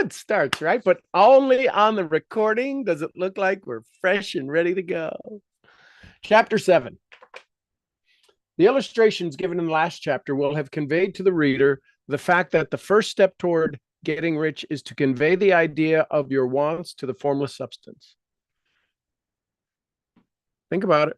good starts, right? But only on the recording does it look like we're fresh and ready to go. Chapter 7. The illustrations given in the last chapter will have conveyed to the reader the fact that the first step toward getting rich is to convey the idea of your wants to the formless substance. Think about it.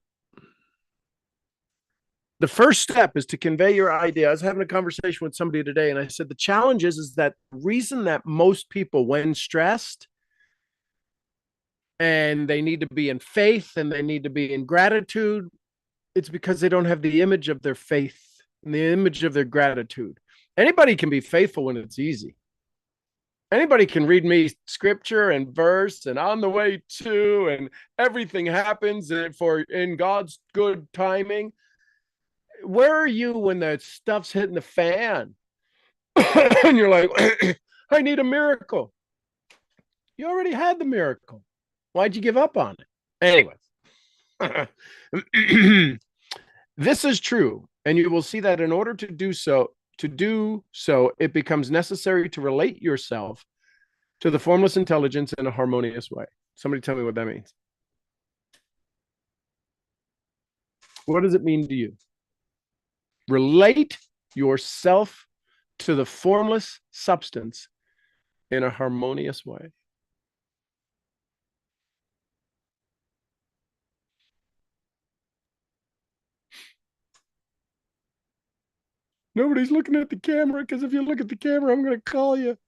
The first step is to convey your idea. I was having a conversation with somebody today, and I said the challenge is that the reason that most people, when stressed, and they need to be in faith and they need to be in gratitude, it's because they don't have the image of their faith and the image of their gratitude. Anybody can be faithful when it's easy. Anybody can read me scripture and verse and on the way to, and everything happens for in God's good timing. Where are you when the stuff's hitting the fan? And you're like, I need a miracle. You already had the miracle. Why'd you give up on it? Anyways, this is true, and you will see that in order to do so, it becomes necessary to relate yourself to the formless intelligence in a harmonious way. Somebody tell me what that means. What does it mean to you? Relate yourself to the formless substance in a harmonious way. Nobody's looking at the camera, because if you look at the camera, I'm going to call you.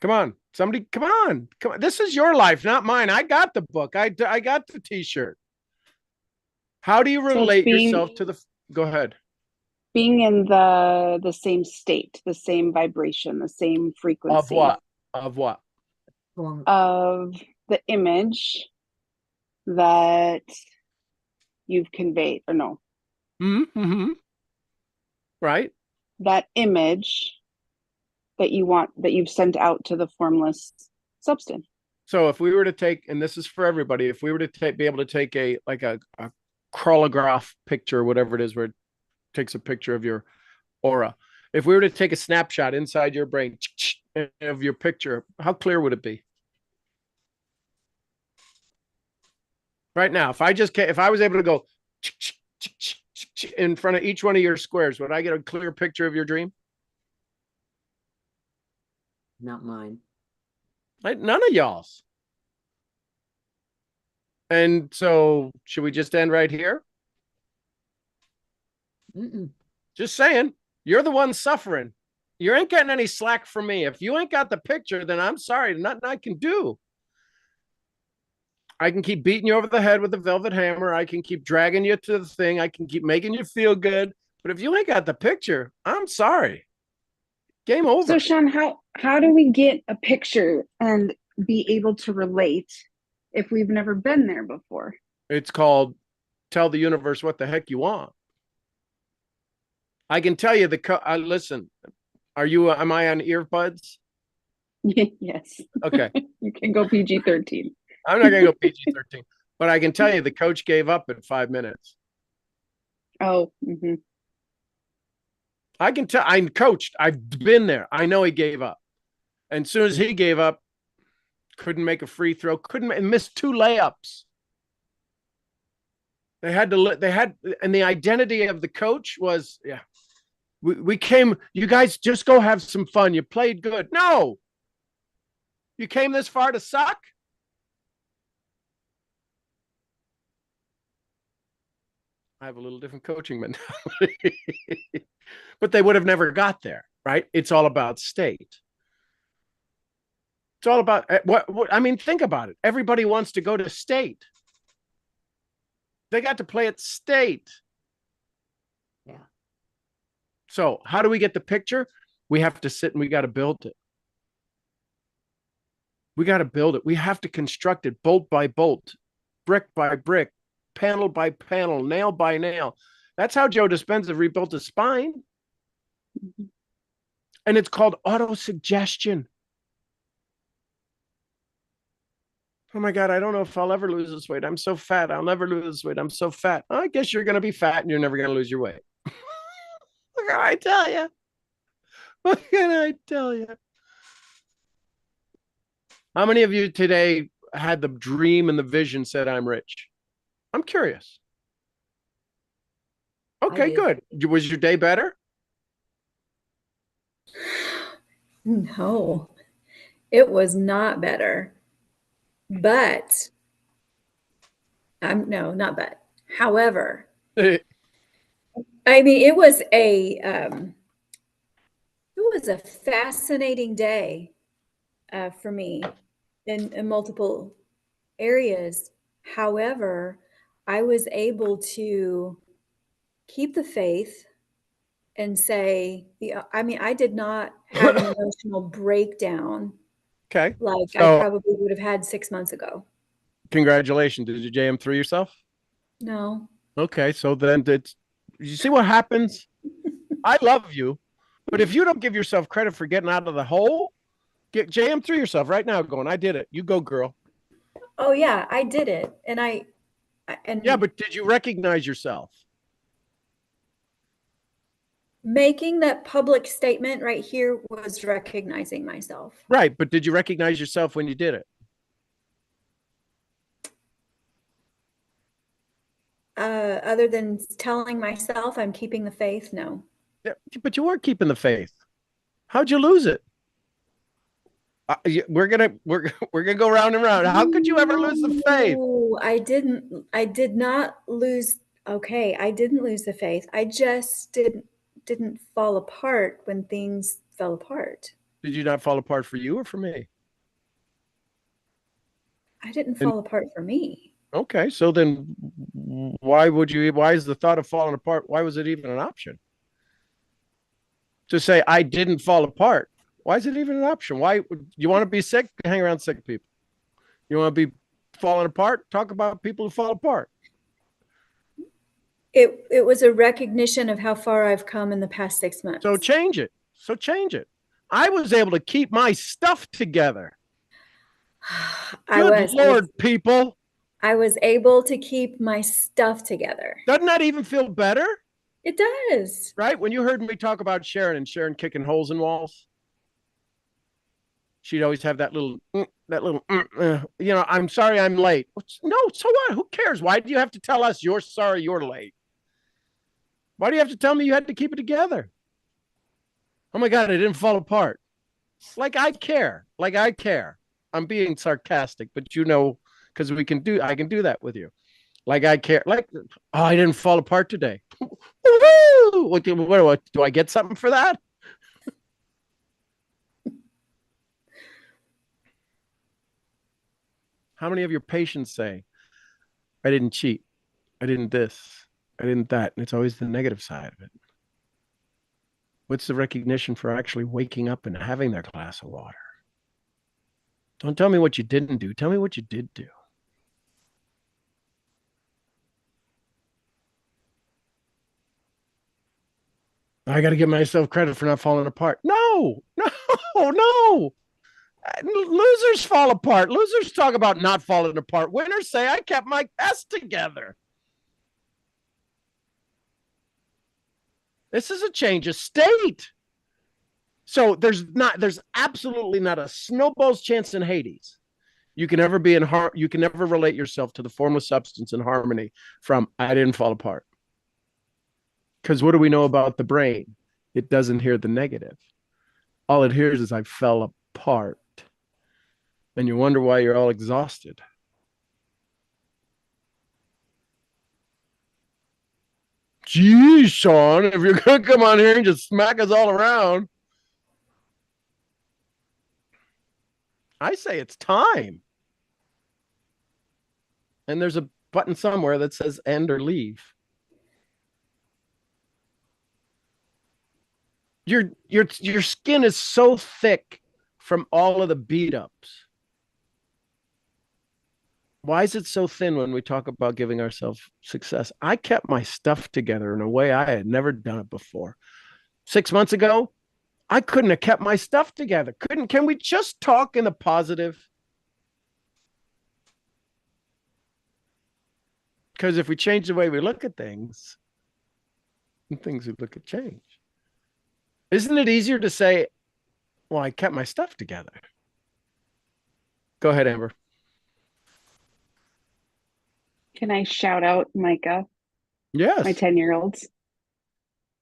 Come on, somebody, come on. This is your life, not mine. I got the book. I got the t-shirt. How do you relate yourself to the, go ahead. Being in the same state, the same vibration, the same frequency. Of what? Of what? Of the image that you've conveyed, or no. Mm-hmm. Right. That image that you want, that you've sent out to the formless substance. So if we were to take, and this is for everybody, if we were to be able to take a chronograph picture, whatever it is, where it takes a picture of your aura. If we were to take a snapshot inside your brain of your picture, how clear would it be? Right now, if I was able to go in front of each one of your squares, would I get a clear picture of your dream? Not mine. None of y'all's. And so, should we just end right here? Just saying, you're the one suffering. You ain't getting any slack from me. If you ain't got the picture, then I'm sorry, nothing I can do. I can keep beating you over the head with the velvet hammer. I can keep dragging you to the thing. I can keep making you feel good. But if you ain't got the picture, I'm sorry. Game over. So, Sean, how do we get a picture and be able to relate if we've never been there before? It's called tell the universe what the heck you want. I can tell you listen, am I on earbuds? Yes. Okay. You can go PG-13. I'm not going to go PG-13, but I can tell you the coach gave up in 5 minutes. Oh, I can tell. I coached. I've been there. I know he gave up. And as soon as he gave up, couldn't make a free throw, missed 2 layups. And the identity of the coach was, yeah, we came, you guys just go have some fun. You played good. No, you came this far to suck. I have a little different coaching mentality, but they would have never got there, right? It's all about state. It's all about what I mean, think about it. Everybody wants to go to state. They got to play at state. Yeah. So how do we get the picture? We have to sit and we got to build it. We got to build it. We have to construct it bolt by bolt, brick by brick, panel by panel, nail by nail. That's how Joe Dispenza rebuilt his spine. And it's called autosuggestion. Oh my God, I don't know if I'll ever lose this weight. I'm so fat. I'll never lose this weight. I'm so fat. I guess you're going to be fat and you're never going to lose your weight. What can I tell you? What can I tell you? How many of you today had the dream and the vision, said I'm rich? I'm curious. Okay, good. Was your day better? No, it was not better. But no, not but. However, I mean, it was a fascinating day for me in multiple areas. However, I was able to keep the faith and say, I mean, I did not have an emotional breakdown Okay. like I So probably would have had 6 months ago. congratulations. Did you JM3 yourself? No. Okay. So then you see what happens? I love you, but if you don't give yourself credit for getting out of the hole, get JM3 yourself right now going, I did it. You go, girl. Oh yeah, I did it. And Yeah, but did you recognize yourself? making that public statement right here was recognizing myself. Right. But did you recognize yourself when you did it? Other than telling myself I'm keeping the faith, no. Yeah, but you weren't keeping the faith. How'd you lose it? We're gonna go round and round. How could you ever lose the faith? No, I didn't. I did not lose. Okay, I didn't lose the faith. I just didn't fall apart when things fell apart. Did you not fall apart for you or for me? I didn't And fall apart for me. okay, so then why is the thought of falling apart, why was it even an option? To say I didn't fall apart. Why is it even an option? Why you want to be sick? Hang around sick people. You want to be falling apart? Talk about people who fall apart. It was a recognition of how far I've come in the past 6 months. So change it. So change it. I was able to keep my stuff together. Good Lord, people. I was able to keep my stuff together. Doesn't that even feel better? It does. Right? When you heard me talk about Sharon and Sharon kicking holes in walls, she'd always have that little, I'm sorry I'm late. No, so what? Who cares? Why do you have to tell us you're sorry you're late? Why do you have to tell me you had to keep it together? Oh my God, I didn't fall apart. Like I care. Like I care. I'm being sarcastic, but because I can do that with you. Like I care. Like, oh, I didn't fall apart today. What do I get something for that? How many of your patients say, I didn't cheat, I didn't this, I didn't that? And it's always the negative side of it. What's the recognition for actually waking up and having their glass of water? Don't tell me what you didn't do. Tell me what you did do. I got to give myself credit for not falling apart. No, no, no. Losers fall apart. Losers talk about not falling apart. Winners say, I kept my best together. This is a change of state. So there's absolutely not a snowball's chance in Hades. You can never be you can never relate yourself to the formless substance in harmony from I didn't fall apart. Because what do we know about the brain? It doesn't hear the negative. All it hears is I fell apart. And you wonder why you're all exhausted. Geez, Sean, if you're going to come on here and just smack us all around, I say it's time. And there's a button somewhere that says end or leave. Your skin is so thick from all of the beat ups. Why is it so thin when we talk about giving ourselves success? I kept my stuff together in a way I had never done it before. 6 months ago, I couldn't have kept my stuff together. Can we just talk in the positive? Because if we change the way we look at things, things we look at change. Isn't it easier to say, well, I kept my stuff together? Go ahead, Amber. Can I shout out Micah, my Yes. 10-year-olds?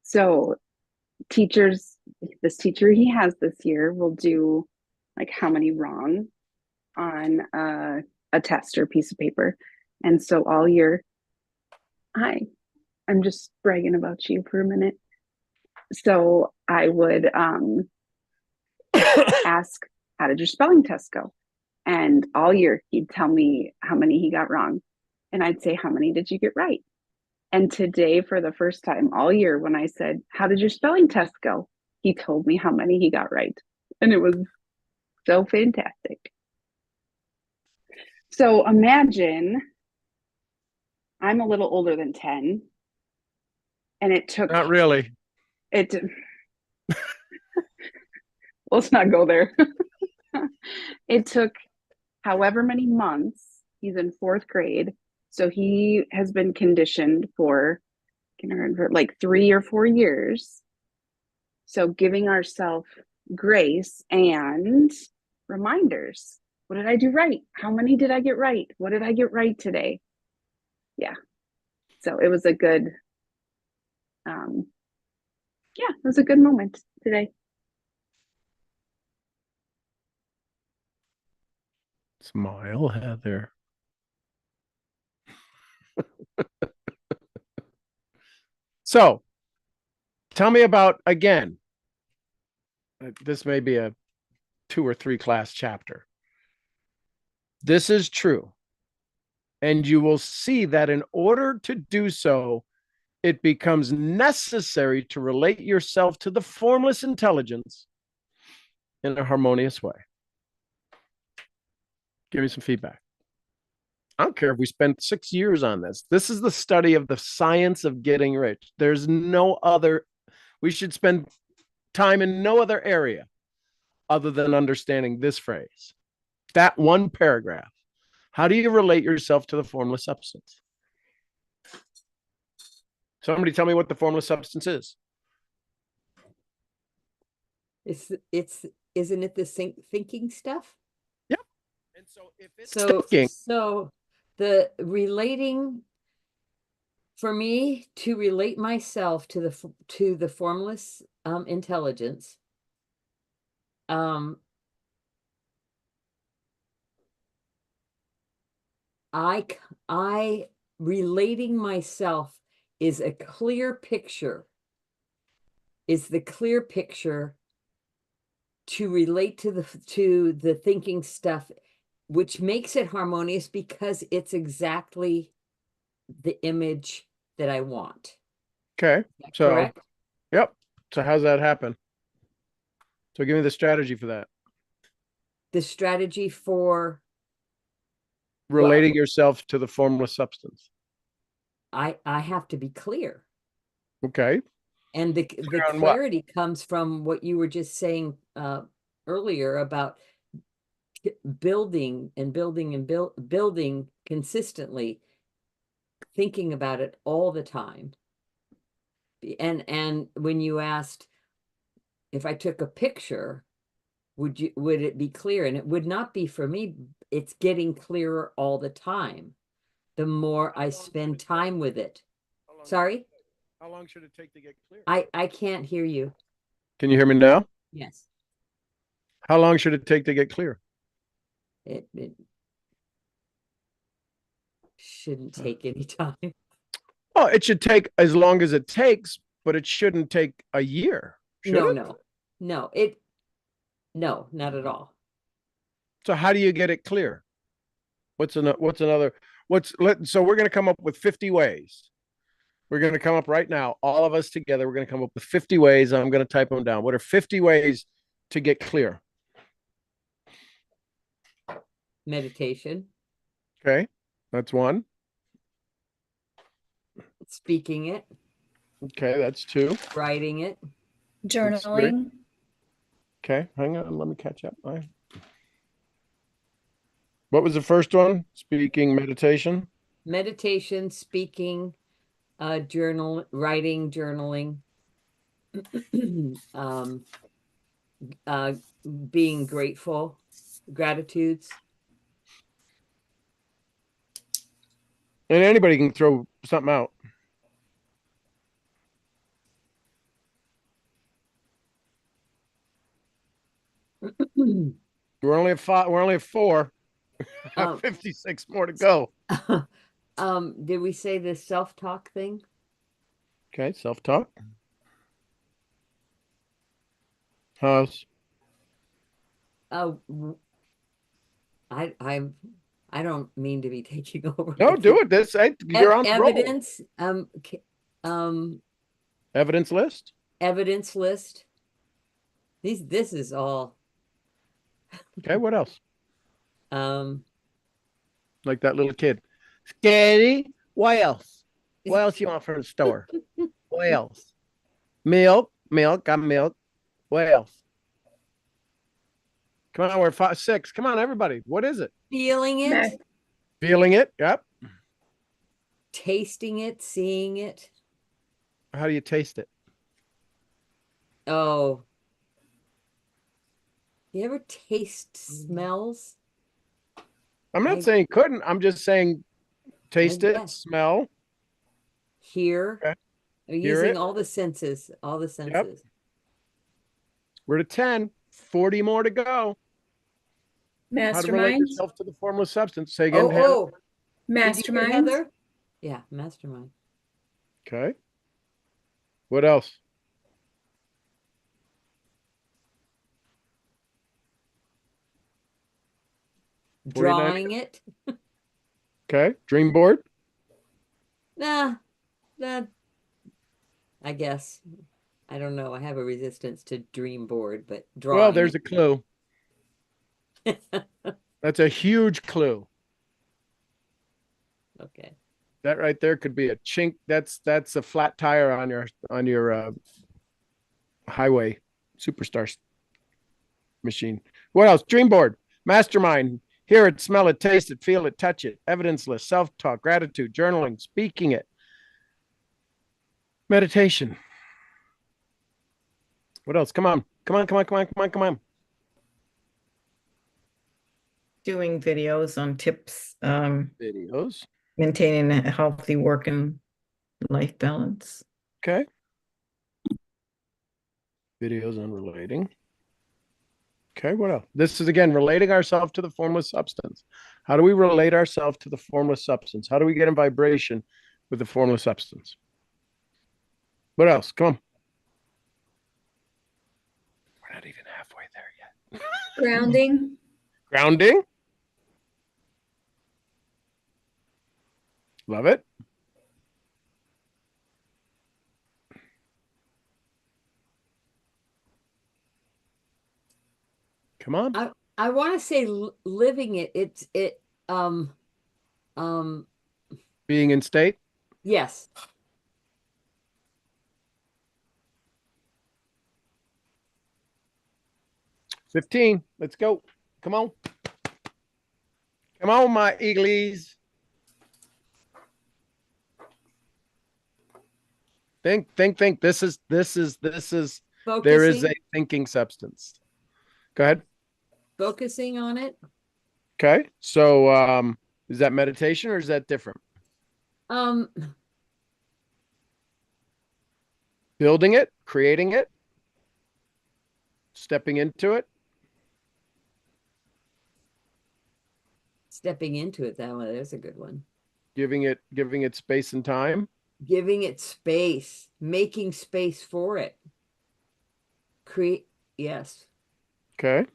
So teachers, this teacher he has this year will do like how many wrong on a test or piece of paper. And so all year, I'm just bragging about you for a minute. So I would ask, how did your spelling test go? And all year he'd tell me how many he got wrong. And I'd say, how many did you get right? And today, for the first time all year, when I said, how did your spelling test go? He told me how many he got right. And it was so fantastic. So imagine I'm a little older than 10, and it took Not really. it. Let's not go there. It took however many months. He's in fourth grade. So he has been conditioned for like 3 or 4 years. So giving ourselves grace and reminders. What did I do right? How many did I get right? What did I get right today? Yeah. So it was a good, yeah, it was a good moment today. Smile, Heather. So tell me about, again, this may be a 2 or 3 class chapter. This is true. And you will see that in order to do so, it becomes necessary to relate yourself to the formless intelligence in a harmonious way. Give me some feedback. I don't care if we spent 6 years on this. This is the study of the science of getting rich. There's no other, we should spend time in no other area other than understanding this phrase. That one paragraph. How do you relate yourself to the formless substance? Somebody tell me what the formless substance is. It's isn't it the thinking stuff? Yep. And so if it's So thinking, so the relating, for me to relate myself to the formless intelligence, I relating myself is a clear picture, is the clear picture to relate to the thinking stuff, which makes it harmonious because it's exactly the image that I want. okay. So, Correct? yep. So how's that happen? So give me the strategy for that. The strategy for Relating yourself to the formless substance. I have to be clear. Okay. And the on what? clarity comes from what you were just saying earlier about building and building and building consistently, thinking about it all the time. And when you asked if I took a picture, would it be clear? And it would not be for me. It's getting clearer all the time. The more I spend time with it. Sorry? How long should it take to get clear? I can't hear you. Can you hear me now? Yes. How long should it take to get clear? It shouldn't take any time. Well, it should take as long as it takes, but it shouldn't take a year. Should No, it? no, no, not at all. So how do you get it clear? So we're going to come up with 50 ways. We're going to come up right now, all of us together. We're going to come up with 50 ways. I'm going to type them down. What are 50 ways to get clear? Meditation. Okay. That's one. Speaking it. Okay. That's 2. Writing it. Journaling. Okay. Hang on. Let me catch up. What was the first one? Speaking, meditation. Meditation, speaking, writing, journaling, being grateful, gratitudes. And anybody can throw something out. We're only at 5. We're only at 4. Um, 56 more to go. did we say the self-talk thing? Okay, self-talk. House. I don't mean to be taking over. No, do it. You're on the roll. Evidence, Evidence list. evidence list. This is all, Okay, what else? um, Like that little kid. Scary. What else? What else you want from the store? What else? Milk. Got milk. What else? Come on, we're 5, 6. Come on, everybody. What is it? feeling it, Math. Feeling it. Yep. tasting it, seeing it. How do you taste it? Oh, you ever taste smells? I'm not I- saying couldn't. I'm just saying taste it, guess. smell. Hear, Okay. Hear using it. all the senses, all the senses. We're to 10. 40 more to go. How to relate Masterminds. yourself to the formless substance. Say again, Oh, Hannah. oh, did you hear Masterminds. Heather? Yeah, mastermind. Okay. What else? Drawing it. Okay. Dream board. Nah, that I guess. I don't know. I have a resistance to dream board, but drawing. Well, there's a clue. That's a huge clue. Okay. That right there could be a chink. That's a flat tire on your highway superstar machine. What else? Dream board, mastermind. Hear it, smell it, taste it, feel it, touch it. Evidence list, self-talk, gratitude, journaling, speaking it, meditation. What else? Come on. Doing videos on tips, Videos. maintaining a healthy work and life balance. Okay. Videos on relating. Okay, what else? This is again relating ourselves to the formless substance. How do we relate ourselves to the formless substance? How do we get in vibration with the formless substance? What else? Come on. We're not even halfway there yet. Grounding. Grounding. Love it. Come on. I want to say living it. It's it. Um. Being in state. Yes. $15. Let's go. Come on. Come on, my eagles. Think. This is there is Focusing. a thinking substance. Go ahead. Focusing on it. Okay. So is that meditation or is that different? Building it, creating it, stepping into it. Stepping into it. There's a good one. Giving it space and time. Giving it space, making space for it. Create. Yes. Okay.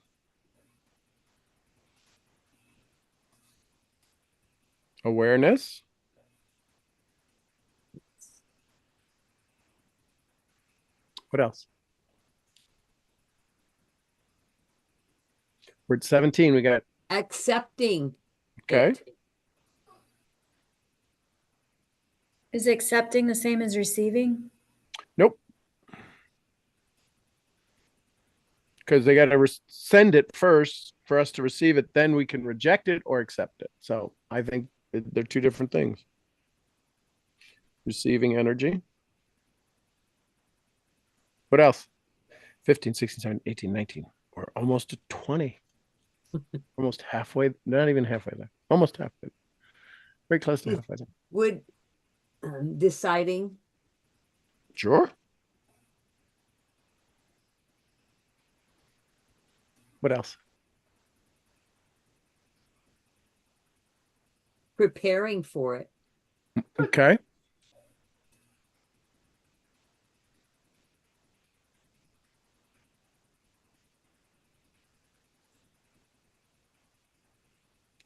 Awareness. What else? We're at 17. We got Accepting. okay. it. Is accepting the same as receiving? Nope. Because they got to send it first for us to receive it. Then we can reject it or accept it. So I think they're two different things. Receiving energy. What else? 15, 16, 17, 18, 19. We're almost at 20. Almost halfway. Not even halfway there. Almost halfway. Very close to halfway there. Would deciding, Sure. What else? preparing for it, Okay.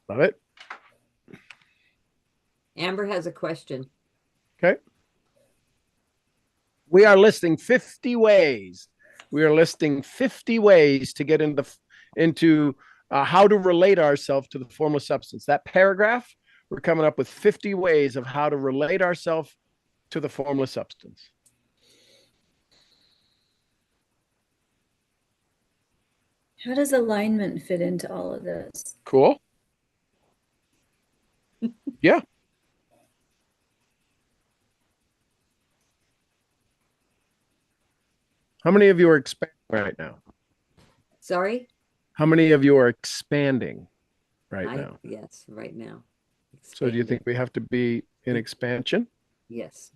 Love it. Amber has a question. Okay. We are listing 50 ways. We are listing 50 ways to get into how to relate ourselves to the formless substance. That paragraph, we're coming up with 50 ways of how to relate ourselves to the formless substance. How does alignment fit into all of this? Cool. Yeah. How many of you are expanding right now? Sorry? How many of you are expanding right now? Yes, right now. So do you Expanding. think we have to be in expansion? Yes.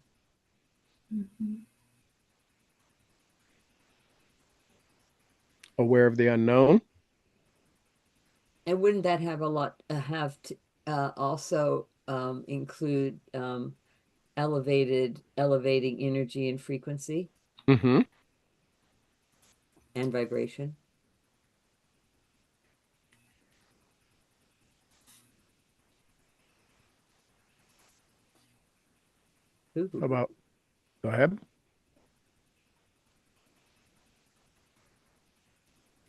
Mhm. Aware of the unknown? And wouldn't that have a lot, also include elevating energy and frequency Mm-hmm. and vibration? How about, go ahead.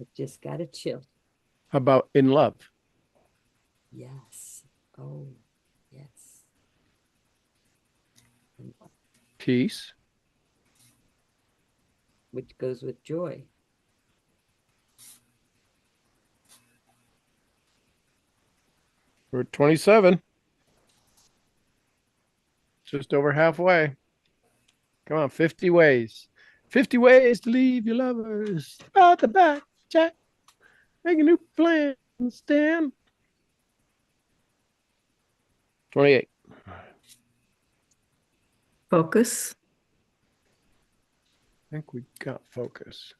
I just gotta chill. How about in love? Yes. Oh, yes. Peace? Which goes with joy. We're at 27. Just over halfway. Come on, 50 ways. 50 ways to leave your lovers. Out the back, Jack. Make a new plan. Stand. 28. Focus. I think we got focus.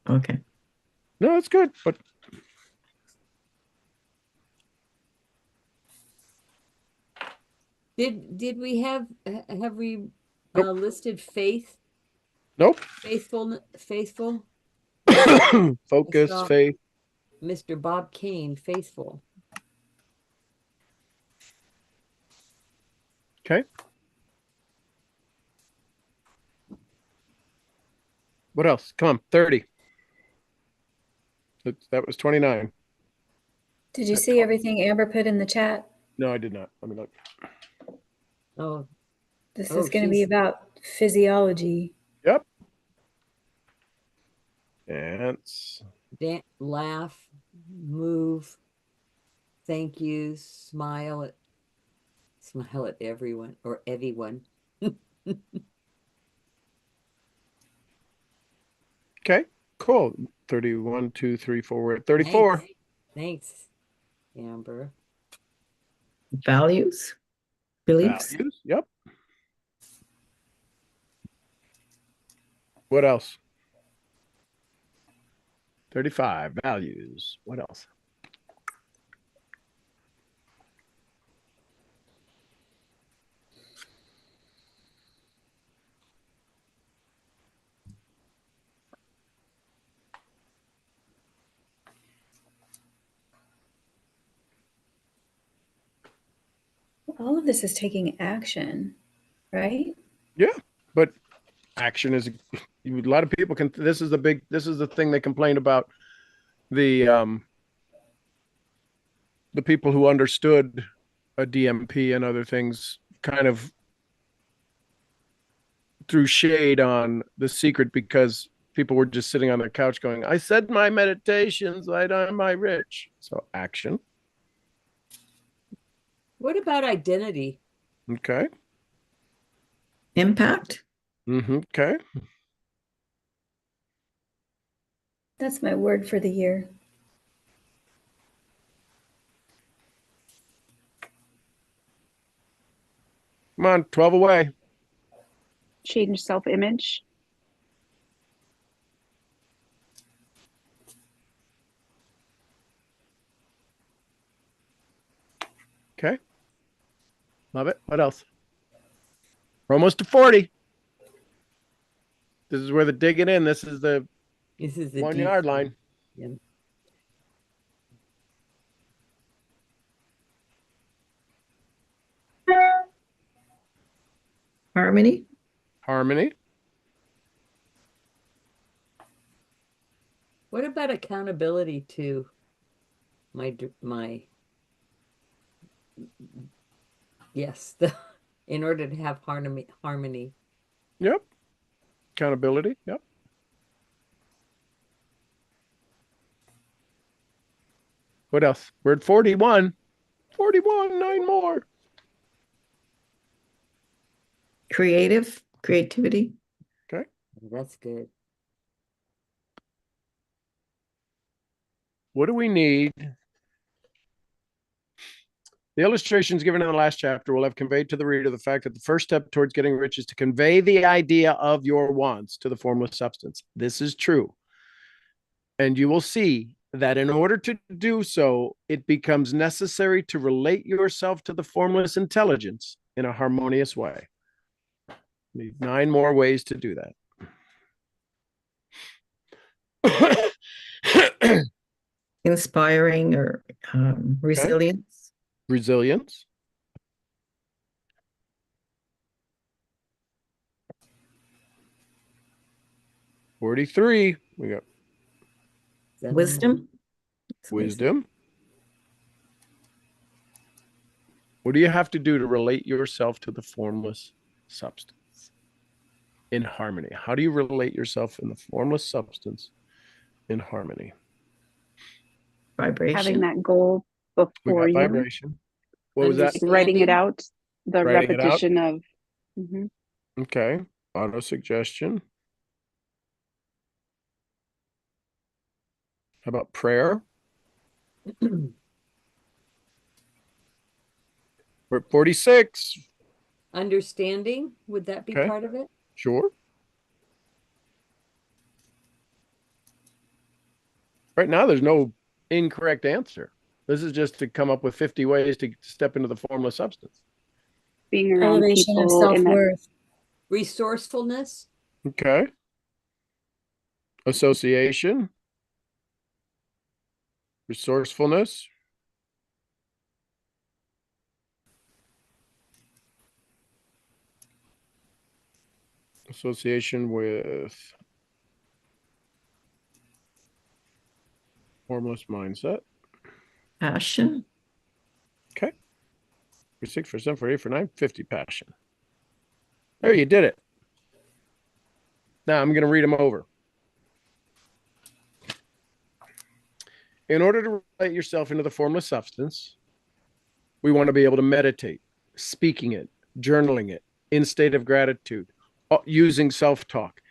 Okay. No, it's good, but Did we have we Nope. listed faith, nope. faithful? Focus, saw- faith. Mr. Bob Kane, faithful. Okay. What else? Come on, 30. That was 29. Did you see everything Amber put in the chat? No, I did not. Let me look. Oh, This Oh, is going to be she's- about physiology. Yep. Dance. laugh, move, thank you, smile at everyone or everyone. Okay, cool. 31, 2, 3, 4. We're at 34. Thanks, Amber. Values. Beliefs. Values. Yep. What else? 35. Values. What else? All of this is taking action, right? Yeah, but action is a lot of people can. This is the thing they complain about. The people who understood a DMP and other things kind of threw shade on The Secret because people were just sitting on their couch going, I said my meditations, am I rich? So action. What about identity? Okay. Impact. Okay. That's my word for the year. Come on, 12 away. Change self-image. Okay. Love it. What else? We're almost to 40. This is where the digging in. This is the This is the 1 deep yard stuff. line. Yeah. Harmony. Harmony. What about accountability to my yes, in order to have harmony. Yep. Accountability. Yep. What else? We're at 41. 41, 9 more. Creativity. Okay. That's good. What do we need? The illustrations given in the last chapter will have conveyed to the reader the fact that the first step towards getting rich is to convey the idea of your wants to the formless substance. This is true. And you will see that in order to do so, it becomes necessary to relate yourself to the formless intelligence in a harmonious way. You need 9 more ways to do that. Inspiring or resilience. Resilience. $43. We got Wisdom. wisdom. What do you have to do to relate yourself to the formless substance in harmony? How do you relate yourself in the formless substance in harmony? Vibration. Having that goal We before got you, vibration. What was that? like writing it Understanding. out, the Writing it out. repetition of. Mhm. Okay. Auto suggestion. How about prayer? We're at 46. Understanding, would that be Okay. part of it? Sure. Right now, there's no incorrect answer. This is just to come up with 50 ways to step into the formless substance. Being around Elevation of people in that. self-worth. Resourcefulness. Okay. Association. Resourcefulness. Association with formless mindset. Passion. Okay. For 6, for 7, for 8, for 9, 50 passion. There, you did it. Now I'm going to read them over. In order to relate yourself into the formless substance, we want to be able to meditate, speaking it, journaling it, in state of gratitude, using self-talk,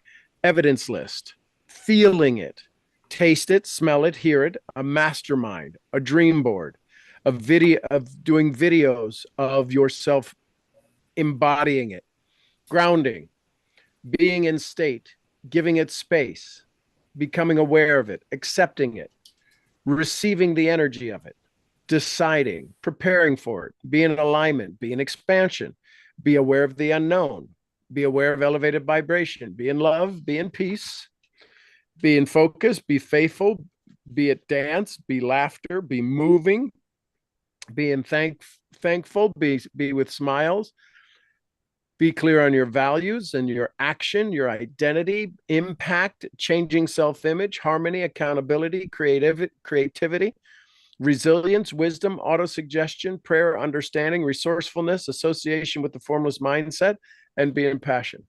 evidence list, feeling it, taste it, smell it, hear it, a mastermind, a dream board, a video of doing videos of yourself embodying it, grounding, being in state, giving it space, becoming aware of it, accepting it, receiving the energy of it, deciding, preparing for it, be in alignment, be in expansion, be aware of the unknown, be aware of elevated vibration, be in love, be in peace, be in focus, be faithful, be at dance, be laughter, be moving, be in thankful, be with smiles, be clear on your values and your action, your identity, impact, changing self-image, harmony, accountability, creativity, resilience, wisdom, autosuggestion, prayer, understanding, resourcefulness, association with the formless mindset, and being passion.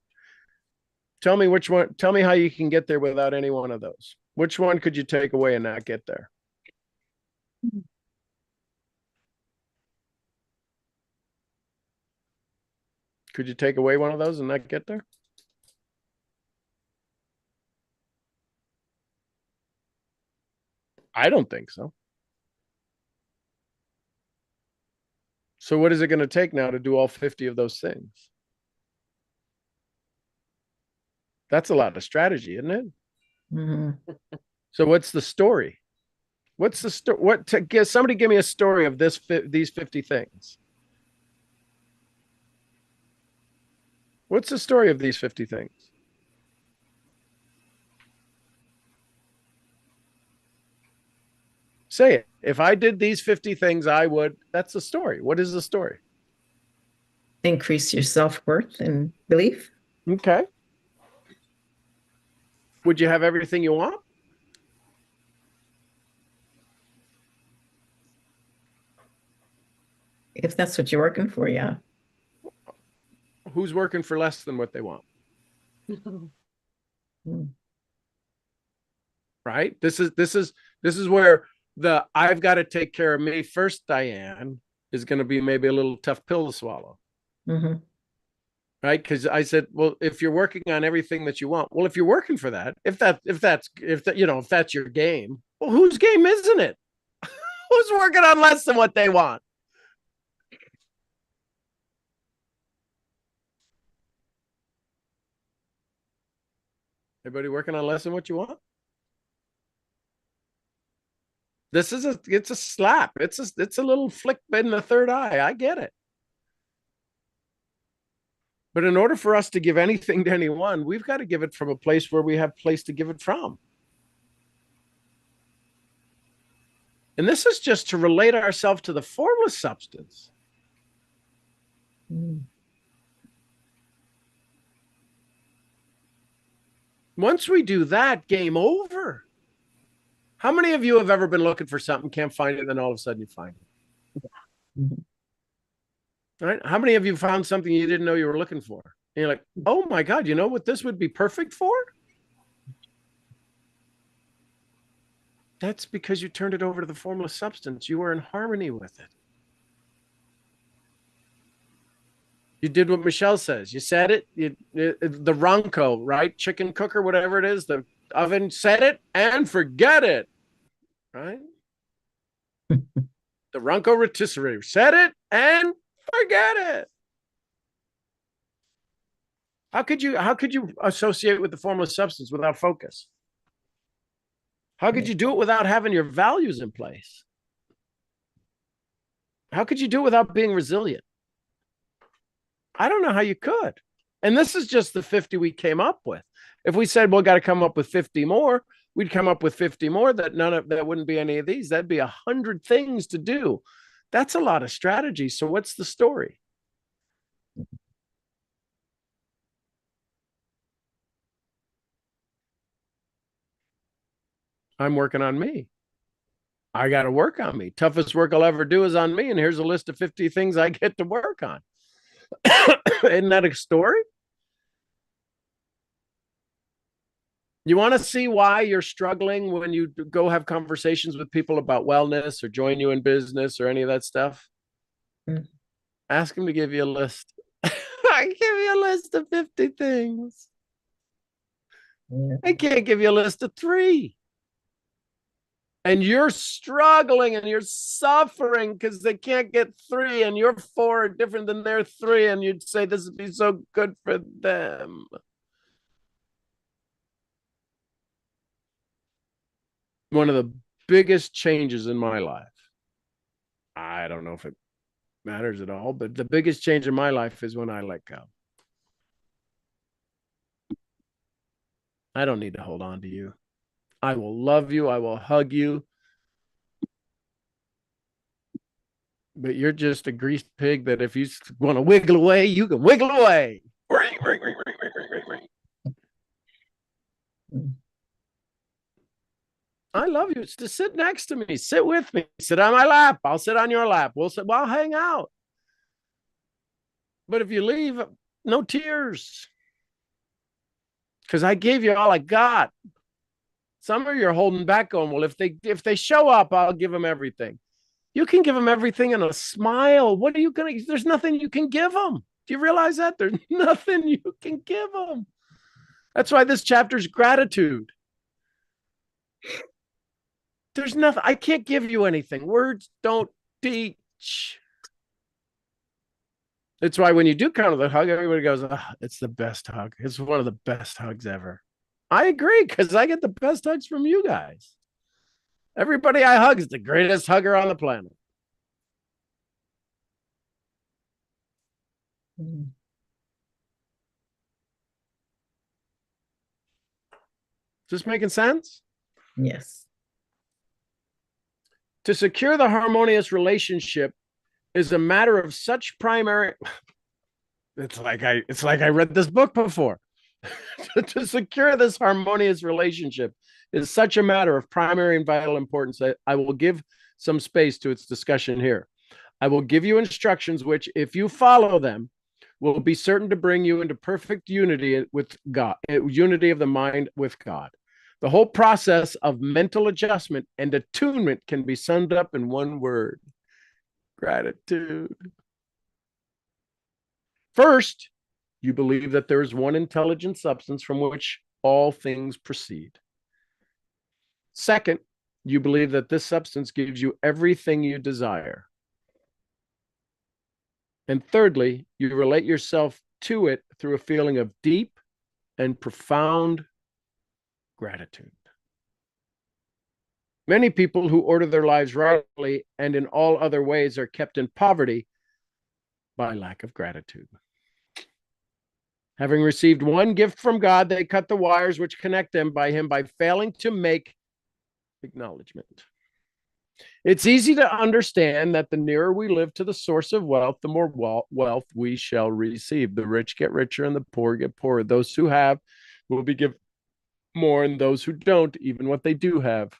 Tell me which one, tell me how you can get there without any one of those. Which one could you take away and not get there? Could you take away one of those and not get there? I don't think so. So what is it going to take now to do all 50 of those things? That's a lot of strategy, isn't it? Mm-hmm. So what's the story? What's the story? Somebody give me a story of these 50 things. What's the story of these 50 things? Say it. If I did these 50 things, I would. That's the story. What is the story? Increase your self-worth and belief. Okay. Would you have everything you want? If that's what you're working for, yeah. Who's working for less than what they want? Mm. Right? This is where the I've got to take care of me first, Diane, is going to be maybe a little tough pill to swallow. Mm-hmm. Right? Because I said, well, if you're working on everything that you want, well, if you're working for that, if that's your game, well, whose game isn't it? Who's working on less than what they want? Everybody working on less than what you want? It's a slap. It's a little flick in the third eye. I get it. But in order for us to give anything to anyone, we've got to give it from a place where we have place to give it from. And this is just to relate ourselves to the formless substance. Mm. Once we do that, game over. How many of you have ever been looking for something, can't find it, and then all of a sudden you find it? Mm-hmm. Right? How many of you found something you didn't know you were looking for? And you're like, oh my God, you know what this would be perfect for? That's because you turned it over to the formless substance. You were in harmony with it. You did what Michelle says. You set it, the Ronco, right? Chicken cooker, whatever it is, the oven, set it and forget it, right? The Ronco rotisserie, set it and forget it. How could you associate with the formless substance without focus? How could you do it without having your values in place? How could you do it without being resilient? I don't know how you could. And this is just the 50 we came up with. If we said, well, got to come up with 50 more, we'd come up with 50 more that wouldn't be any of these. That'd be 100 things to do. That's a lot of strategy. So what's the story? I'm working on me. I got to work on me. Toughest work I'll ever do is on me. And here's a list of 50 things I get to work on. Isn't that a story? You want to see why you're struggling when you go have conversations with people about wellness or join you in business or any of that stuff? Mm. Ask them to give you a list. I give you a list of 50 things. Yeah. I can't give you a list of 3. And you're struggling and you're suffering because they can't get 3 and your 4 are different than their 3. And you'd say this would be so good for them. One of the biggest changes in my life. I don't know if it matters at all, but the biggest change in my life is when I let go. I don't need to hold on to you. I will love you. I will hug you. But you're just a greased pig that if you want to wiggle away, you can wiggle away. I love you. It's to sit next to me. Sit with me. Sit on my lap. I'll sit on your lap. We'll hang out. But if you leave, no tears. Because I gave you all I got. Some of you are holding back going, well, if they show up, I'll give them everything. You can give them everything in a smile. What are you going to, there's nothing you can give them. Do you realize that? There's nothing you can give them. That's why this chapter is gratitude. There's nothing, I can't give you anything. Words don't teach. It's why when you do kind of the hug, everybody goes, oh, it's the best hug. It's one of the best hugs ever. I agree, because I get the best hugs from you guys. Everybody I hug is the greatest hugger on the planet. Mm. Is this making sense? Yes. To secure the harmonious relationship is a matter of such primary. It's like I read this book before. To secure this harmonious relationship is such a matter of primary and vital importance that I will give some space to its discussion here. I will give you instructions which, if you follow them, will be certain to bring you into perfect unity with God, unity of the mind with God. The whole process of mental adjustment and attunement can be summed up in one word: gratitude. First, you believe that there is one intelligent substance from which all things proceed. Second, you believe that this substance gives you everything you desire. And thirdly, you relate yourself to it through a feeling of deep and profound gratitude. Many people who order their lives rightly and in all other ways are kept in poverty by lack of gratitude. Having received one gift from God, they cut the wires which connect them by Him by failing to make acknowledgement. It's easy to understand that the nearer we live to the source of wealth, the more wealth we shall receive. The rich get richer and the poor get poorer. Those who have will be given more, and those who don't, even what they do have,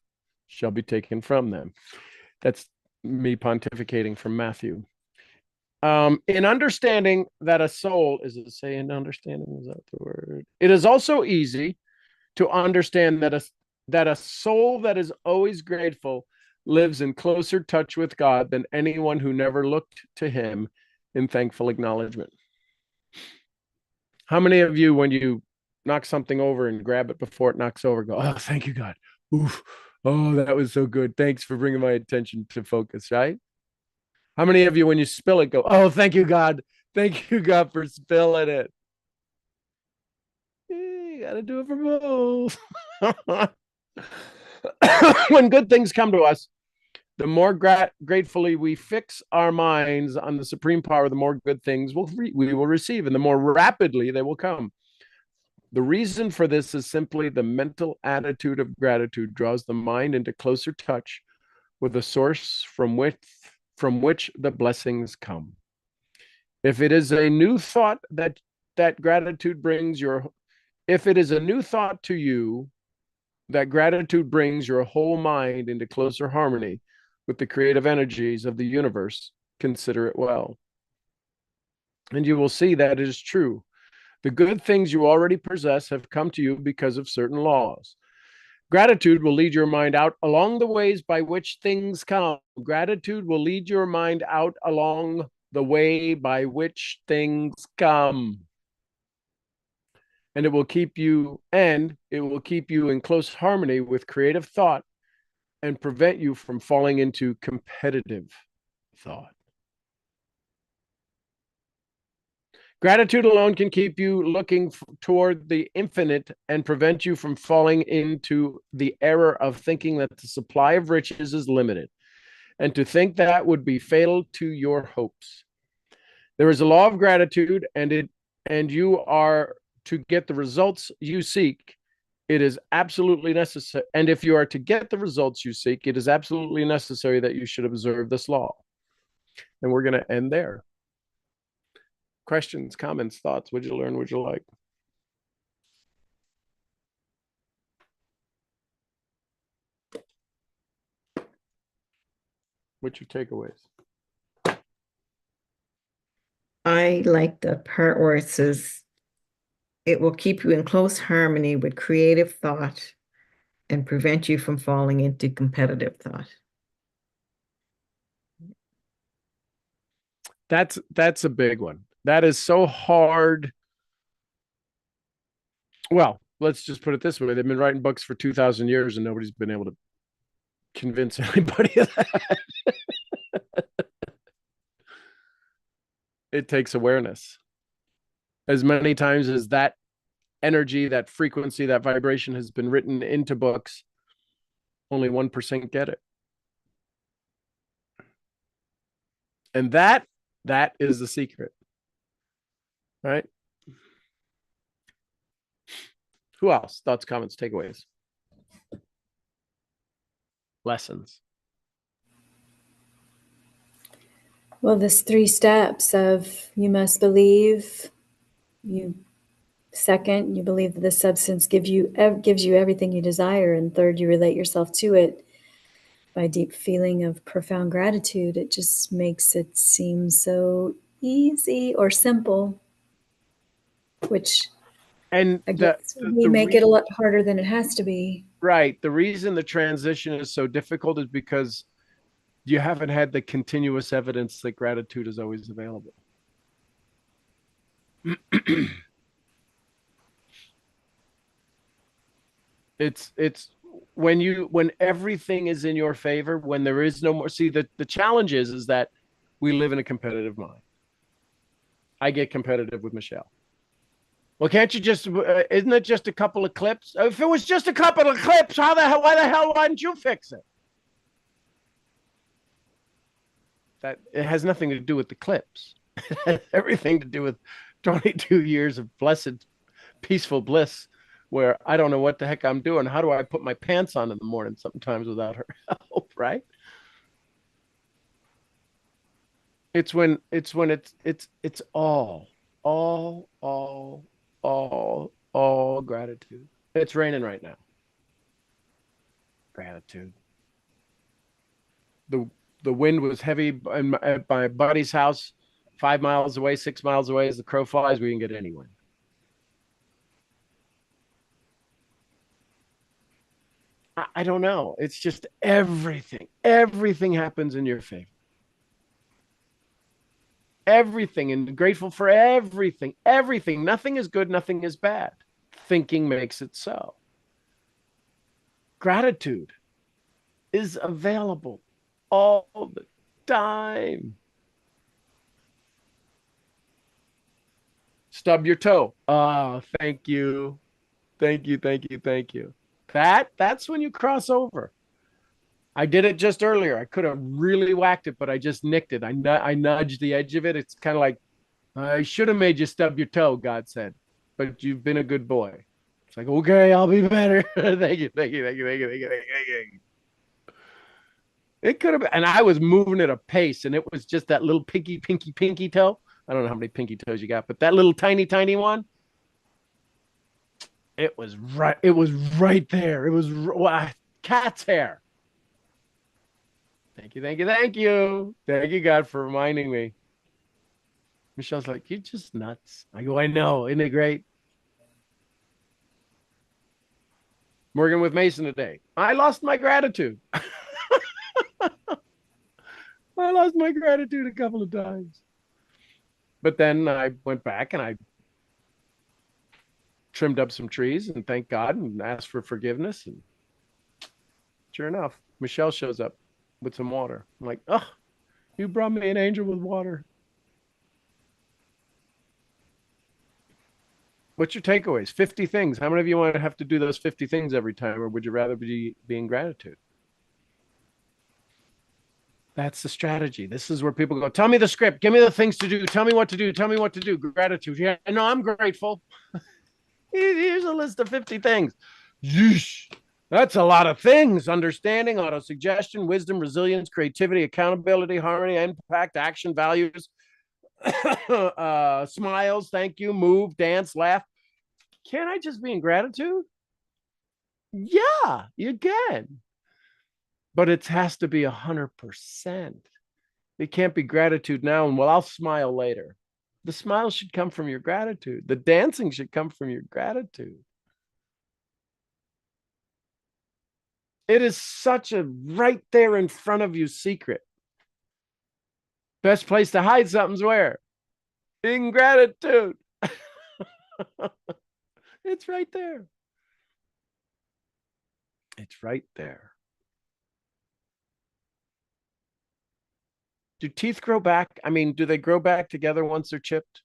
shall be taken from them. That's me pontificating from Matthew. In understanding that a soul, is it saying understanding? Is that the word? It is also easy to understand that a soul that is always grateful lives in closer touch with God than anyone who never looked to Him in thankful acknowledgement. How many of you, when you knock something over and grab it before it knocks over, go, oh, thank you, God. Oof. Oh, that was so good. Thanks for bringing my attention to focus, right? How many of you, when you spill it, go, oh, thank you, God. Thank you, God, for spilling it. You got to do it for both. When good things come to us, the more gratefully we fix our minds on the supreme power, the more good things we will receive, and the more rapidly they will come. The reason for this is simply the mental attitude of gratitude draws the mind into closer touch with the source from which the blessings come. If it is a new thought that gratitude brings if it is a new thought to you that gratitude brings your whole mind into closer harmony with the creative energies of the universe, consider it well. And you will see that it is true. The good things you already possess have come to you because of certain laws. Gratitude will lead your mind out along the ways by which things come. Gratitude will lead your mind out along the way by which things come. And it will keep you in close harmony with creative thought and prevent you from falling into competitive thought. Gratitude alone can keep you looking toward the infinite and prevent you from falling into the error of thinking that the supply of riches is limited, and to think that would be fatal to your hopes. There is a law of gratitude, and you are to get the results you seek. It is absolutely necessary. And if you are to get the results you seek, it is absolutely necessary that you should observe this law. And we're going to end there. Questions, comments, thoughts? Would you learn? Would you like? What's your takeaways? I like the part where it says it will keep you in close harmony with creative thought and prevent you from falling into competitive thought. That's a big one. That is so hard. Well, let's just put it this way. They've been writing books for 2,000 years and nobody's been able to convince anybody of that. It takes awareness. As many times as that energy, that frequency, that vibration has been written into books, only 1% get it. And that is the secret, right? Who else? Thoughts, comments, takeaways, lessons? Well, this 3 steps of you must believe, you second, you believe that the substance gives you everything you desire, and third, you relate yourself to it by deep feeling of profound gratitude. It just makes it seem so easy or simple, which And I guess we make it a lot harder than it has to be. Right. The reason the transition is so difficult is because you haven't had the continuous evidence that gratitude is always available. It's when everything is in your favor, when there is no more. See, the challenge is that we live in a competitive mind. I get competitive with Michelle. Well, can't you just? Isn't it just a couple of clips? If it was just a couple of clips, why the hell why didn't you fix it? That it has nothing to do with the clips. It has everything to do with 22 years of blessed, peaceful bliss, where I don't know what the heck I'm doing. How do I put my pants on in the morning sometimes without her help? Right? It's when it's all gratitude. It's raining right now. Gratitude. The wind was heavy at my buddy's house, 5 miles away, 6 miles away. As the crow flies, we can get any wind. I don't know. It's just everything. Everything happens in your favor. Everything, and grateful for everything. Everything. Nothing is good. Nothing is bad. Thinking makes it so. Gratitude is available all the time. Stub your toe. Oh, thank you. Thank you. Thank you. Thank you. That's when you cross over. I did it just earlier. I could have really whacked it, but I just nicked it. I nudged the edge of it. It's kind of like, I should have made you stub your toe, God said, but you've been a good boy. It's like, okay, I'll be better. Thank you. Thank you. Thank you. Thank you. Thank you. Thank you. It could have been, and I was moving at a pace, and it was just that little pinky toe. I don't know how many pinky toes you got, but that little tiny one, it was right. It was right there. It was cat's hair. Thank you, thank you, thank you. Thank you, God, for reminding me. Michelle's like, you're just nuts. I go, I know. Isn't it great? Morgan with Mason today. I lost my gratitude. I lost my gratitude a couple of times. But then I went back and I trimmed up some trees and thanked God and asked for forgiveness. And sure enough, Michelle shows up with some water. I'm like, oh, you brought me an angel with water. What's your takeaways? 50 things. How many of you want to have to do those 50 things every time, or would you rather be in gratitude? That's the strategy. This is where people go, tell me the script. Give me the things to do. Tell me what to do. Tell me what to do. Gratitude. Yeah, no, I'm grateful. Here's a list of 50 things. Yeesh. That's a lot of things. Understanding, auto-suggestion, wisdom, resilience, creativity, accountability, harmony, impact, action, values, smiles, thank you, move, dance, laugh. Can't I just be in gratitude? Yeah, you can. But it has to be 100%. It can't be gratitude now and, well, I'll smile later. The smile should come from your gratitude. The dancing should come from your gratitude. It is such a right there in front of you secret. Best place to hide something's where? In gratitude. It's right there. It's right there. Do teeth grow back? I mean, do they grow back together once they're chipped?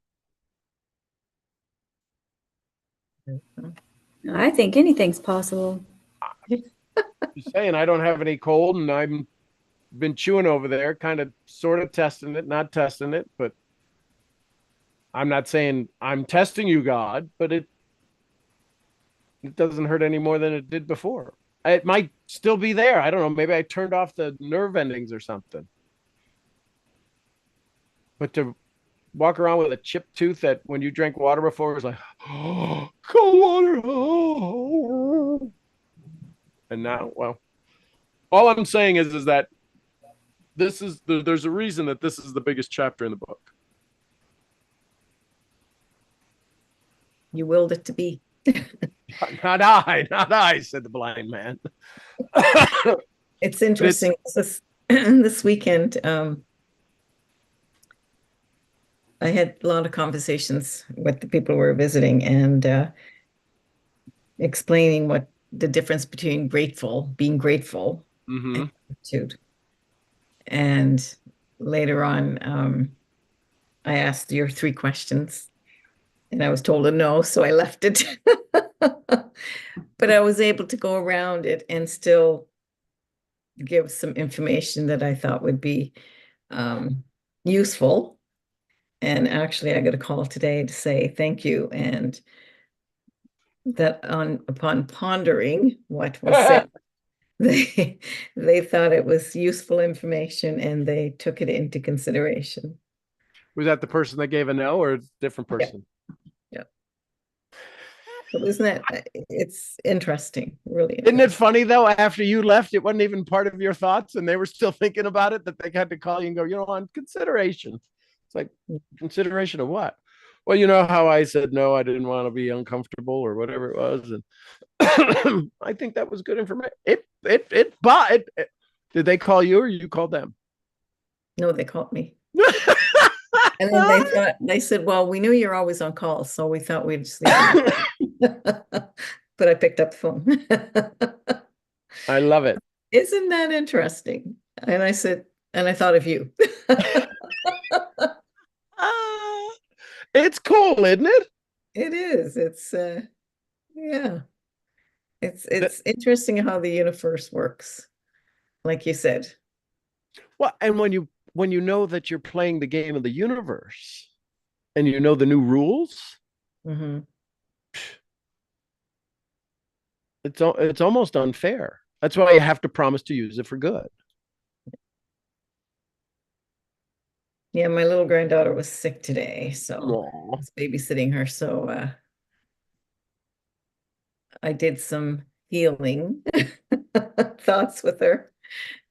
I think anything's possible. Just saying, I don't have any cold, and I've been chewing over there, kind of, sort of testing it, not testing it, but I'm not saying I'm testing you, God, but it doesn't hurt any more than it did before. It might still be there. I don't know. Maybe I turned off the nerve endings or something. But to walk around with a chipped tooth that when you drank water before was like, oh, cold water. Oh. And now, well, all I'm saying is that there's a reason that this is the biggest chapter in the book. You willed it to be. Not I, said the blind man. It's interesting. This weekend, I had a lot of conversations with the people we were visiting and explaining what the difference between being grateful and gratitude. And later on, I asked your 3 questions and I was told a no, so I left it. But I was able to go around it and still give some information that I thought would be useful. And actually, I got a call today to say thank you, and that upon pondering what was said, they thought it was useful information and they took it into consideration. Was that the person that gave a no, or a different person? Yeah. So isn't that, it's interesting, really Isn't it interesting. funny though? After you left, it wasn't even part of your thoughts, and they were still thinking about it. That they had to call you and go, on consideration. It's like, consideration of what? Well, you know how I said no, I didn't want to be uncomfortable or whatever it was, and I think that was good information. Did they call you or you called them? No, they called me. And then they said, well, we knew you're always on call, so we thought we'd just leave it. But I picked up the phone. I love it. Isn't that interesting? And I said, and I thought of you. It's cool, isn't it? It is. It's yeah. It's interesting how the universe works, like you said. Well, and when you know that you're playing the game of the universe and you know the new rules, it's almost unfair. That's why you have to promise to use it for good. Yeah, my little granddaughter was sick today, so I was babysitting her. So I did some healing thoughts with her,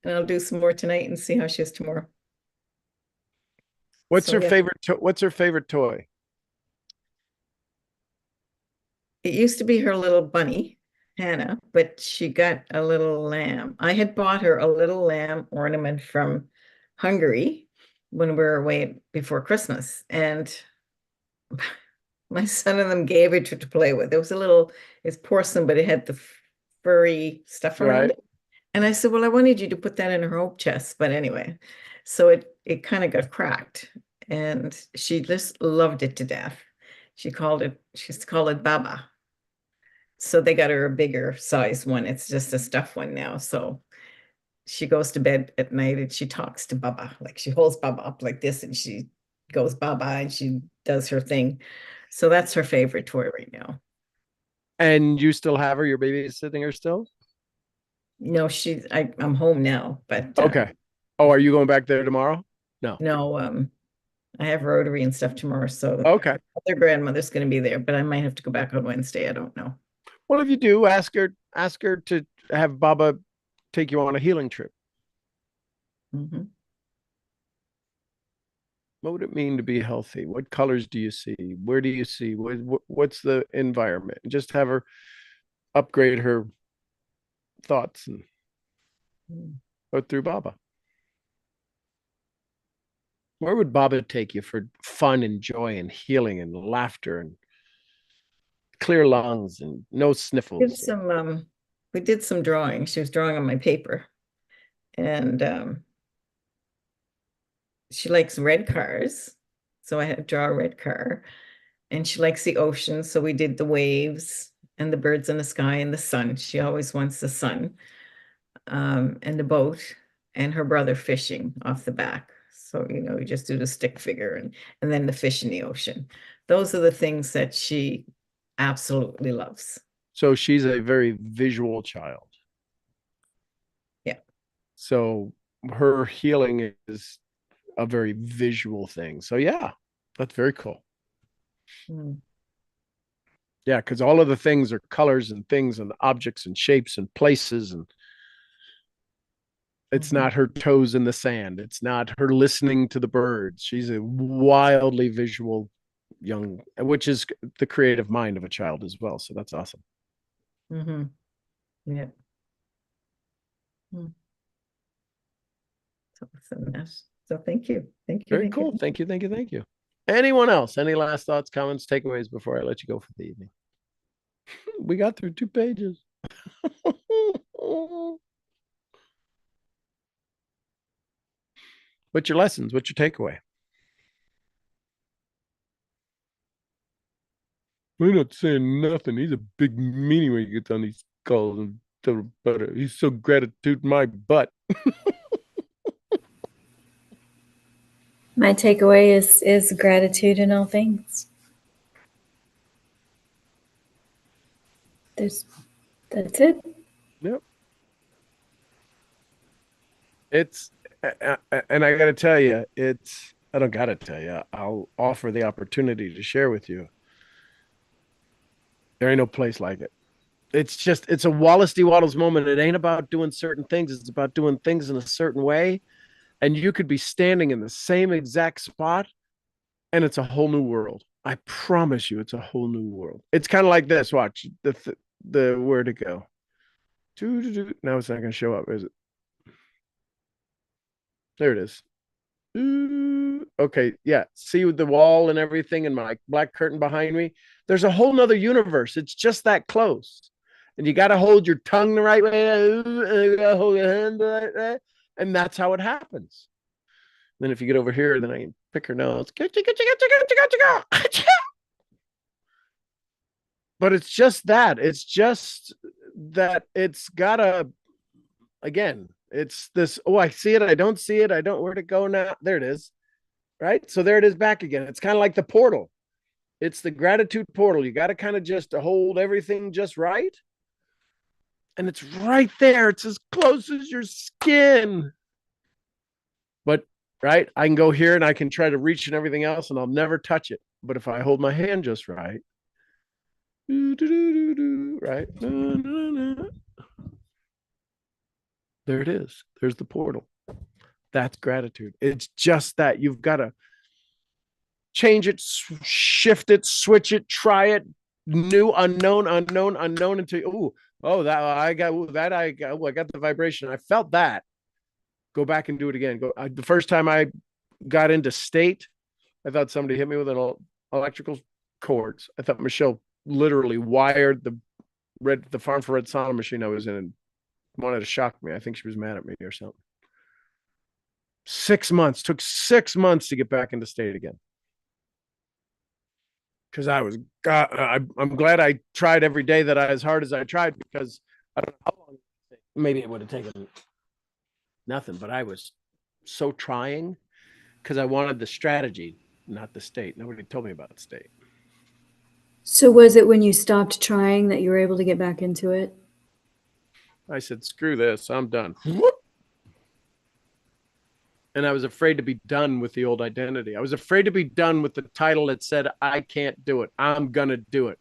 and I'll do some more tonight and see how she is tomorrow. What's her favorite? What's her favorite toy? It used to be her little bunny, Hannah, but she got a little lamb. I had bought her a little lamb ornament from Hungary when we were away before Christmas, and my son and them gave it to play with. It was it's porcelain, but it had the furry stuff around it. And I said, well, I wanted you to put that in her hope chest. But anyway, so it kind of got cracked, and she just loved it to death. She used to call it Baba. So they got her a bigger size one. It's just a stuffed one now. So she goes to bed at night and she talks to Baba. Like she holds Baba up like this and she goes Baba and she does her thing. So that's her favorite toy right now. And you still have her? You're babysitting her still? No, I'm home now, but okay. Oh, are you going back there tomorrow? No, I have Rotary and stuff tomorrow, so okay. Their grandmother's going to be there, but I might have to go back on Wednesday. I don't know. Well, if you do, ask her to have Baba take you on a healing trip. What would it mean to be healthy? What colors do you see? Where do you see? What's the environment? Just have her upgrade her thoughts and go through Baba. Where would Baba take you for fun and joy and healing and laughter and clear lungs and no sniffles? We did some drawing. She was drawing on my paper, and she likes red cars. So I had to draw a red car. And she likes the ocean. So we did the waves and the birds in the sky and the sun. She always wants the sun, and the boat and her brother fishing off the back. So, we just do the stick figure and then the fish in the ocean. Those are the things that she absolutely loves. So she's a very visual child. Yeah. So her healing is a very visual thing. So yeah, that's very cool. Mm. Yeah, because all of the things are colors and things and objects and shapes and places, and it's not her toes in the sand. It's not her listening to the birds. She's a wildly visual young, which is the creative mind of a child as well. So that's awesome. Mm-hmm. Yeah. So thank you. Thank you. Very Thank cool. you. Thank you. Thank you. Thank you. Anyone else? Any last thoughts, comments, takeaways before I let you go for the evening? We got through 2 pages. What's your lessons? What's your takeaway? We're not saying nothing. He's a big meanie when he gets on these calls and tell about it. He's so gratitude my butt. My takeaway is gratitude in all things. That's it. Yep. It's and I got to tell you, I don't got to tell you. I'll offer the opportunity to share with you. There ain't no place like it. It's a Wallace D. Waddles moment. It ain't about doing certain things. It's about doing things in a certain way. And you could be standing in the same exact spot and it's a whole new world. I promise you, it's a whole new world. It's kind of like this. Watch the where to go. Now it's not going to show up, is it? There it is. Okay, yeah. See the wall and everything and my black curtain behind me? There's a whole nother universe. It's just that close. And you got to hold your tongue the right way. Hold your hand like that. And that's how it happens. Then if you get over here, then I can pick her nose. But it's just that. It's just that it's got a, again, it's this, oh, I see it. I don't see it. I don't, where'd it go now? There it is. Right. So there it is back again. It's kind of like the portal. It's the gratitude portal. You got to kind of just hold everything just right. And it's right there. It's as close as your skin. But right, I can go here and I can try to reach and everything else, and I'll never touch it. But if I hold my hand just right, right, there it is. There's the portal. That's gratitude. It's just that you've got to change it, shift it, switch it, try it, new, unknown, until that I got that I got the vibration. I felt that. Go back and do it again. The first time I got into state, I thought somebody hit me with an electrical cords. I thought Michelle literally wired the farm for red sauna machine I was in and wanted to shock me. I think she was mad at me or something. 6 months. Took 6 months to get back into state again. Because I'm glad I tried every day that as hard as I tried, because I don't know how long maybe it would have taken nothing, but I was so trying because I wanted the strategy, not the state. Nobody told me about the state. So was it when you stopped trying that you were able to get back into it? I said, screw this, I'm done. And I was afraid to be done with the old identity. I was afraid to be done with the title that said, I can't do it. I'm going to do it.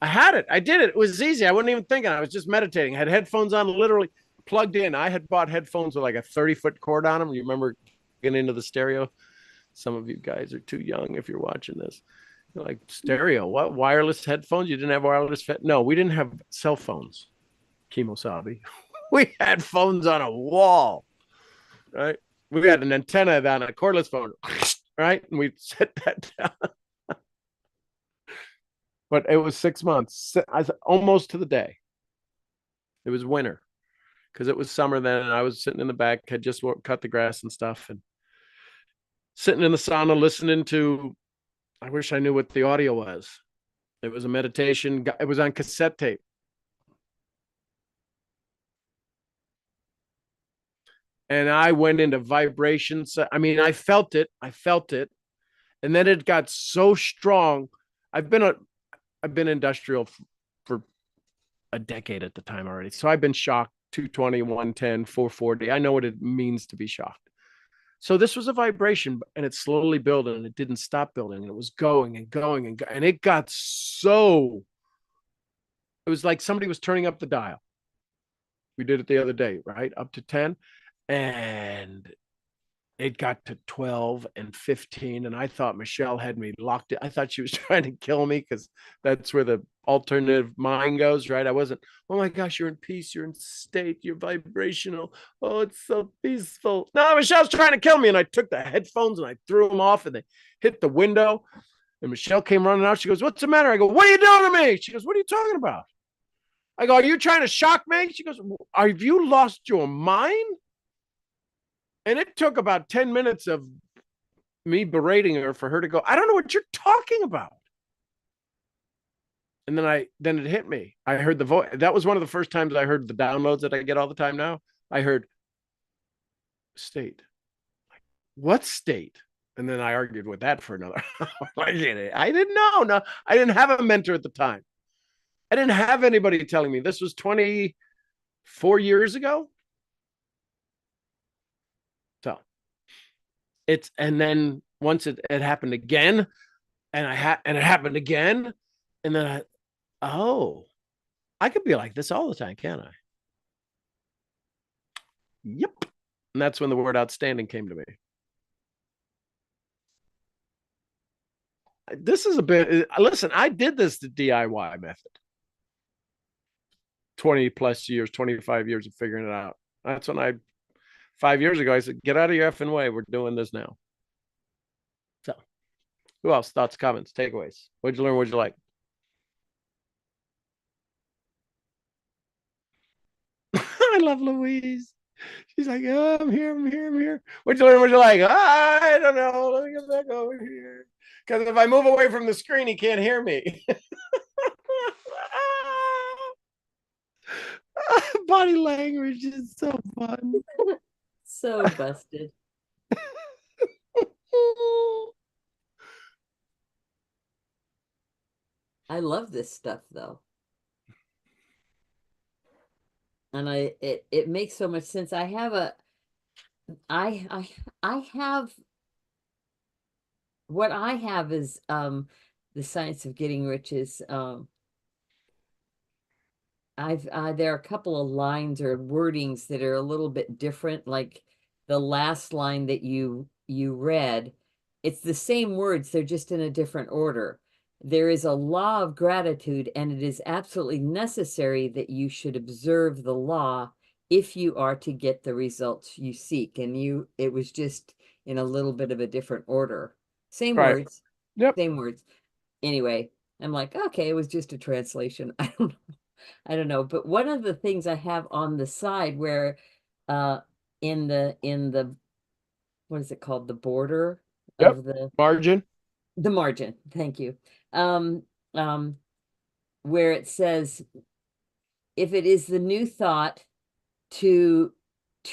I had it. I did it. It was easy. I wasn't even thinking. I was just meditating. I had headphones on, literally plugged in. I had bought headphones with like a 30-foot cord on them. You remember getting into the stereo? Some of you guys are too young if you're watching this. You're like, stereo? What? Wireless headphones? You didn't have wireless? No, we didn't have cell phones. Kemosabe. We had phones on a wall, right? We had an antenna on a cordless phone, right? And we set that down. But it was 6 months, almost to the day. It was winter because it was summer then, and I was sitting in the back, had just cut the grass and stuff, and sitting in the sauna listening to, I wish I knew what the audio was. It was a meditation. It was on cassette tape. And I went into vibrations. I mean, I felt it. And then it got so strong. I've been industrial for a decade at the time already. So I've been shocked 220, 110, 440. I know what it means to be shocked. So this was a vibration, and it slowly built, and it didn't stop building. And it was going and going and it got so, it was like somebody was turning up the dial. We did it the other day, right? Up to 10. And it got to 12 and 15. And I thought Michelle had me locked in. I thought she was trying to kill me because that's where the alternative mind goes, right? I wasn't, oh my gosh, you're in peace, you're in state, you're vibrational. Oh, it's so peaceful. No, Michelle's trying to kill me. And I took the headphones and I threw them off and they hit the window. And Michelle came running out. She goes, what's the matter? I go, what are you doing to me? She goes, what are you talking about? I go, are you trying to shock me? She goes, have you lost your mind? And it took about 10 minutes of me berating her for her to go, I don't know what you're talking about. And then it hit me. I heard the voice. That was one of the first times I heard the downloads that I get all the time now. I heard state. What state? And then I argued with that for another hour. I didn't know. No, I didn't have a mentor at the time. I didn't have anybody telling me. This was 24 years ago. So and then once it happened again, and it happened again, and then I could be like this all the time, can't I? Yep. And that's when the word outstanding came to me. This is a bit, listen, I did this the DIY method. 20 plus years, 25 years of figuring it out. That's when 5 years ago, I said, get out of your effing way. We're doing this now. So who else? Thoughts, comments, takeaways? What'd you learn? What'd you like? I love Louise. She's like, oh, I'm here. What'd you learn? What'd you like? I don't know. Let me get back over here. Because if I move away from the screen, he can't hear me. Body language is so fun. So busted. I love this stuff though. And it makes so much sense. I have what I have is the science of getting rich is there are a couple of lines or wordings that are a little bit different, like the last line that you read. It's the same words, they're just in a different order. There is a law of gratitude, and it is absolutely necessary that you should observe the law if you are to get the results you seek. And it was just in a little bit of a different order. Same Right. words. Yep. Same words. Anyway, I'm like, okay, it was just a translation. I don't know. But one of the things I have on the side where in the what is it called? The border Yep. of the margin. Thank you. Where it says, if it is the new thought to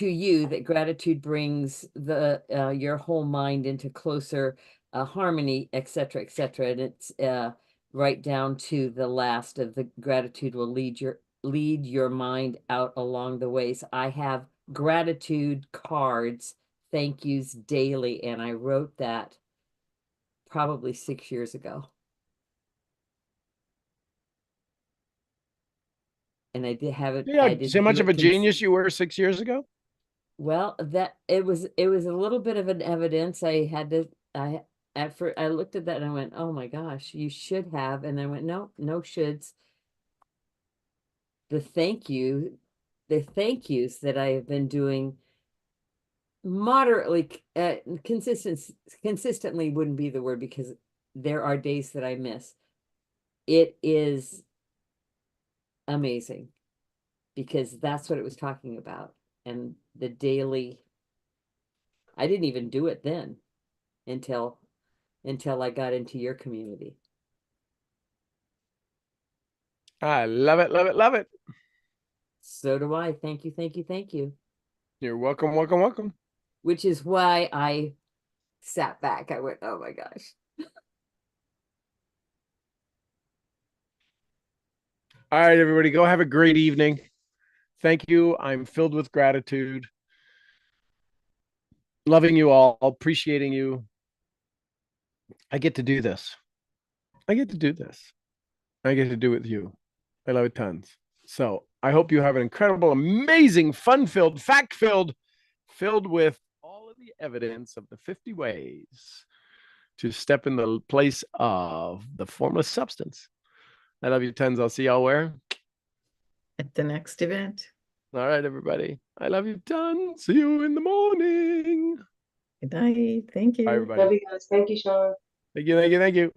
you that gratitude brings your whole mind into closer harmony, etc., etc., and it's right down to the last of the gratitude will lead your mind out along the ways. I have gratitude cards, thank yous daily, and I wrote that probably 6 years ago. And I did have it. Yeah, I did see how much of a genius you were 6 years ago? Well, that it was a little bit of an evidence. I looked at that and I went, oh my gosh, you should have. And I went, no shoulds. The thank yous that I have been doing moderately consistently wouldn't be the word, because there are days that I miss. It is amazing, because that's what it was talking about. And the daily, I didn't even do it then. until I got into your community. I love it, love it, love it. So do I. Thank you, thank you, thank you. You're welcome, welcome, welcome. Which is why I sat back. I went, oh my gosh. All right, everybody, go have a great evening. Thank you. I'm filled with gratitude. Loving you all, appreciating you. I get to do this. I get to do this. I get to do it with you. I love it tons. So I hope you have an incredible, amazing, fun-filled, fact-filled, filled with all of the evidence of the 50 ways to step in the place of the formless substance. I love you tons. I'll see y'all where? At the next event. All right, everybody. I love you tons. See you in the morning. Good night. Thank you. Bye, everybody. Love you guys. Thank you, Sean. Thank you, thank you, thank you.